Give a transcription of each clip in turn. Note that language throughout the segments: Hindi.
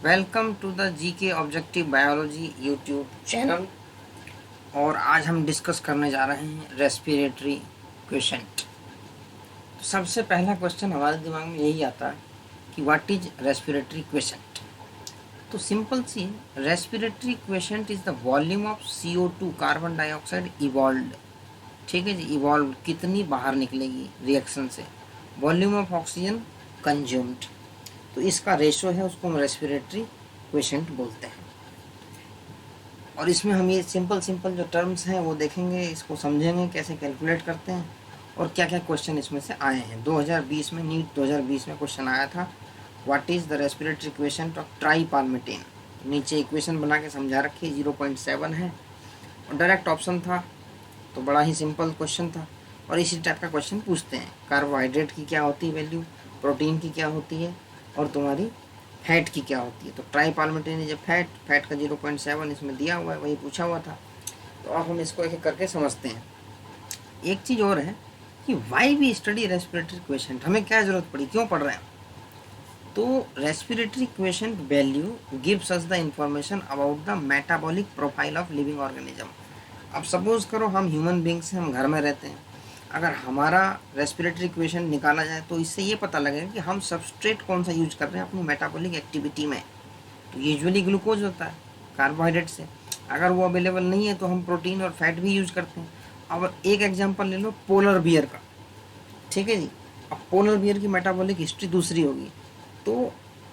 Welcome to the GK objective biology YouTube channel. और आज हम डिस्कस करने जा रहे हैं रेस्पिरेटरी क्वेश्चन। सबसे पहला क्वेश्चन हमारे दिमाग में यही आता है कि व्हाट इज रेस्पिरेटरी क्वेश्चन। तो सिंपल सी, respiratory question is the volume of CO2 carbon dioxide evolve. ठीक है जी, इवॉल्व कितनी बाहर निकलेगी रिएक्शन से, वॉल्यूम ऑफ ऑक्सीजन कंज्यूम्ड। तो इसका रेशो है, उसको हम रेस्पिरेटरी क्वेश्चन बोलते हैं। और इसमें हम ये सिंपल जो टर्म्स हैं वो देखेंगे, इसको समझेंगे कैसे कैलकुलेट करते हैं और क्या क्या क्वेश्चन इसमें से आए हैं। 2020 में, नीट 2020 में क्वेश्चन आया था, what is the respiratory equation of tripalmitin. नीचे इक्वेशन बना के समझा रखी है, 0.7 है और डायरेक्ट ऑप्शन था, तो बड़ा ही सिंपल क्वेश्चन था। और इसी टाइप का क्वेश्चन पूछते हैं, कार्बोहाइड्रेट की क्या होती है वैल्यू, प्रोटीन की क्या होती है और तुम्हारी फैट की क्या होती है। तो ट्राईपाल्मिटेन इज फैट का 0.7 इसमें दिया हुआ है, वही पूछा हुआ था। तो अब हम इसको एक एक करके समझते हैं। एक चीज़ और है कि why we study respiratory question, हमें क्या ज़रूरत पड़ी, क्यों पढ़ रहे हैं। तो respiratory question value gives us the information about the metabolic profile of living organism. अब सपोज करो हम ह्यूमन बींग्स हैं, हम घर में रहते हैं, अगर हमारा रेस्पिरेटरी इक्वेशन निकाला जाए तो इससे ये पता लगेगा कि हम सबस्ट्रेट कौन सा यूज कर रहे हैं अपनी मेटाबॉलिक एक्टिविटी में। तो यूजुअली ग्लूकोज होता है कार्बोहाइड्रेट से, अगर वो अवेलेबल नहीं है तो हम प्रोटीन और फैट भी यूज करते हैं। अब एक एग्जांपल ले लो पोलर बियर का, ठीक है जी। अब पोलर बियर की मेटाबॉलिक हिस्ट्री दूसरी होगी। तो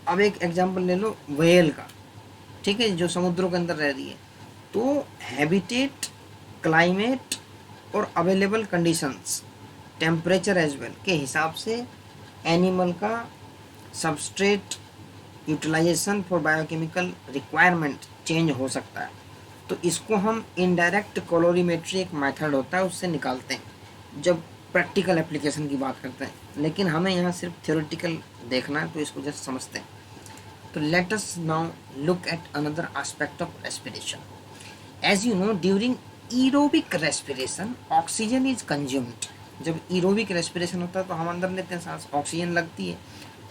अब एक एग्जांपल ले लो व्हेल का, ठीक है, जो समुद्रों के अंदर रह रही है। तो हैबिटेट, क्लाइमेट और available conditions, temperature as well के हिसाब से एनिमल का substrate utilization for biochemical requirement change हो सकता है। तो इसको हम इनडायरेक्ट कैलोरीमेट्री एक मेथड होता है उससे निकालते हैं जब प्रैक्टिकल एप्लीकेशन की बात करते हैं, लेकिन हमें यहाँ सिर्फ थ्योरेटिकल देखना है तो इसको जस्ट समझते हैं। तो let us now look at another aspect of respiration. As you know, during aerobic respiration oxygen is consumed. जब एरोबिक रेस्पिरेशन होता है तो हम अंदर लेते हैं सांस, ऑक्सीजन लगती है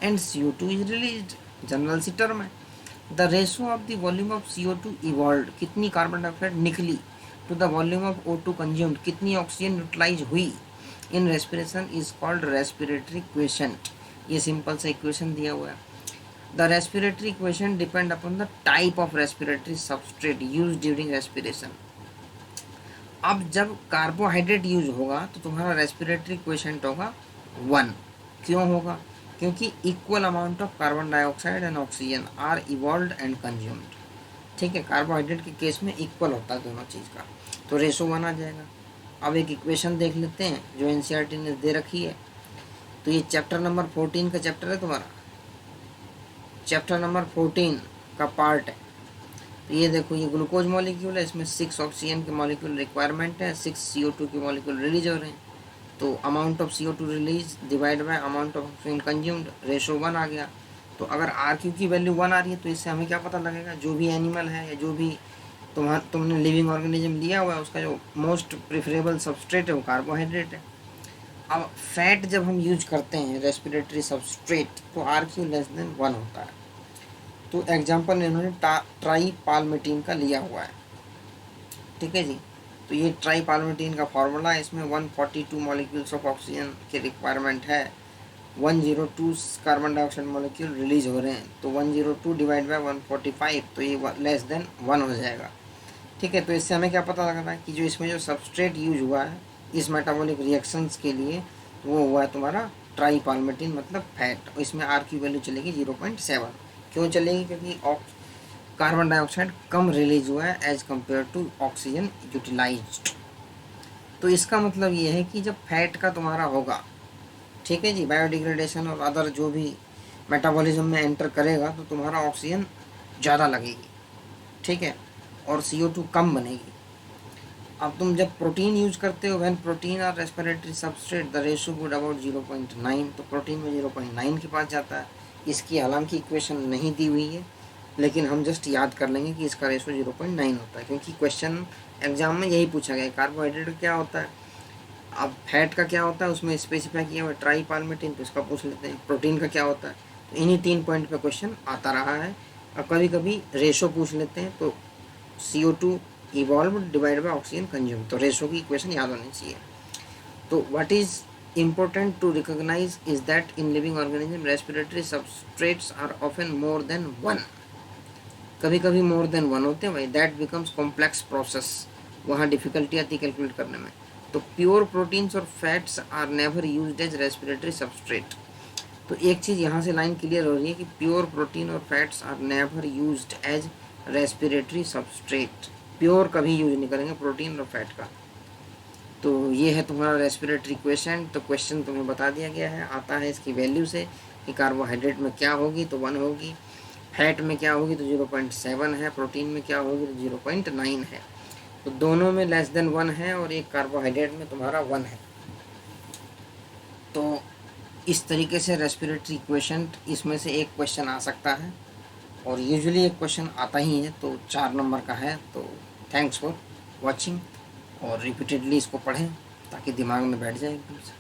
and CO2 is released. General सी टर्म है। The ratio of the volume of CO2 evolve, कितनी कार्बन डाइऑक्साइड निकली, to the volume of O2 consumed, कितनी ऑक्सीजन यूटिलाइज हुई in respiration, is called respiratory question. ये सिंपल सा इक्वेशन दिया हुआ है। The respiratory equation depend upon the type of respiratory substrate use during respiration. अब जब कार्बोहाइड्रेट यूज होगा तो तुम्हारा रेस्पिरेटरी क्वेश्चन होगा 1। क्यों होगा? क्योंकि equal amount of carbon dioxide and oxygen are evolved and consumed. ठीक है, कार्बोहाइड्रेट के केस में इक्वल होता है दोनों चीज़ का, तो रेशो 1 आ जाएगा। अब एक इक्वेशन देख लेते हैं जो NCERT ने दे रखी है। तो ये चैप्टर नंबर 14 का चैप्टर है तुम्हारा, चैप्टर नंबर 14 का पार्ट है। तो ये देखो, ये ग्लूकोज मॉलिक्यूल है, इसमें 6 ऑक्सीजन के मॉलिक्यूल रिक्वायरमेंट है, 6 CO2 के मॉलिक्यूल रिलीज हो रहे हैं। तो amount of CO2 release divide by amount of oxygen consumed, ratio 1 आ गया। तो अगर RQ की वैल्यू 1 आ रही है तो इससे हमें क्या पता लगेगा, जो भी एनिमल है या जो भी तुमने लिविंग ऑर्गेनिज्म लिया हुआ है उसका जो मोस्ट प्रेफरेबल सबस्ट्रेट है वो कार्बोहाइड्रेट है। अब फैट जब हम यूज करते हैं रेस्पिरेटरी सबस्ट्रेट तो RQ लेस देन 1 होता है। तो एग्जाम्पल इन्होंने ट्राईपाल्मिटीन का लिया हुआ है, ठीक है जी। तो ये ट्राईपाल्मिटीन का फार्मूला है, इसमें 142 मॉलिक्यूल्स ऑफ ऑक्सीजन की रिक्वायरमेंट है, 102 कार्बन डाइऑक्साइड मॉलिक्यूल रिलीज हो रहे हैं। तो 102 डिवाइड बाय 145, तो ये लेस देन 1 हो जाएगा। ठीक है, तो इससे हमें क्या पता लगा था कि जो इसमें जो सबस्ट्रेट यूज हुआ है इस मेटाबॉलिक रिएक्शंस के लिए वो हुआ है तुम्हारा ट्राईपाल्मिटीन, मतलब फैट। इसमें RQ वैल्यू चलेगी 0.7। क्यों चलेगी? क्योंकि कार्बन डाइऑक्साइड कम रिलीज हुआ है as compare to oxygen utilized. तो इसका मतलब ये है कि जब फैट का तुम्हारा होगा, ठीक है जी, बायोडिग्रेडेशन और अदर जो भी मेटाबॉलिज्म में एंटर करेगा तो तुम्हारा ऑक्सीजन ज़्यादा लगेगी, ठीक है, और CO2 कम बनेगी। अब तुम जब प्रोटीन यूज करते हो, व्हेन प्रोटीन और respiratory substrate the ratio would about 0.9, तो प्रोटीन में 0.9 के पास जाता है। इसकी हालांकि इक्वेशन नहीं दी हुई है, लेकिन हम जस्ट याद कर लेंगे कि इसका रेशो 0.9 होता है, क्योंकि क्वेश्चन एग्जाम में यही पूछा गया है। कार्बोहाइड्रेट क्या होता है, अब फैट का क्या होता है उसमें स्पेसिफाई किया हुआ है ट्राईपाल्मिटीन, तो इसका पूछ लेते हैं। प्रोटीन का क्या होता है, तो इन्हीं 3 पॉइंट पे क्वेश्चन आता रहा है और कभी कभी रेशो पूछ लेते हैं, तो CO2 evolve divide by oxygen consume, तो रेशो की इक्वेशन याद होनी चाहिए। तो what is important to recognize is that in living organism respiratory substrates are often more than one, कभी कभी मोर देन वन होते हैं भाई, दैट बिकम्स कॉम्प्लेक्स प्रोसेस, वहाँ डिफिकल्टी आती है कैलकुलेट करने में। तो प्योर प्रोटीन्स और fats are never used as respiratory substrate. तो एक चीज़ यहाँ से लाइन क्लियर हो रही है कि प्योर प्रोटीन और fats are never used as respiratory substrate, pure कभी यूज नहीं करेंगे प्रोटीन और फैट का। तो ये है तुम्हारा रेस्पिरेटरी क्वेश्चन। तो क्वेश्चन तुम्हें बता दिया गया है, आता है इसकी वैल्यू से कि कार्बोहाइड्रेट में क्या होगी तो 1 होगी, फैट में क्या होगी तो 0.7 है, प्रोटीन में क्या होगी तो 0.9 है। तो दोनों में लेस देन 1 है और एक कार्बोहाइड्रेट में तुम्हारा 1 है। तो इस तरीके से रेस्पिरेटरी क्वेश्चन इसमें से एक क्वेश्चन आ सकता है, और यूजुअली एक क्वेश्चन आता ही है, तो 4 नंबर का है। तो थैंक्स फॉर वॉचिंग, और रिपीटेडली इसको पढ़ें ताकि दिमाग में बैठ जाए एकदम से।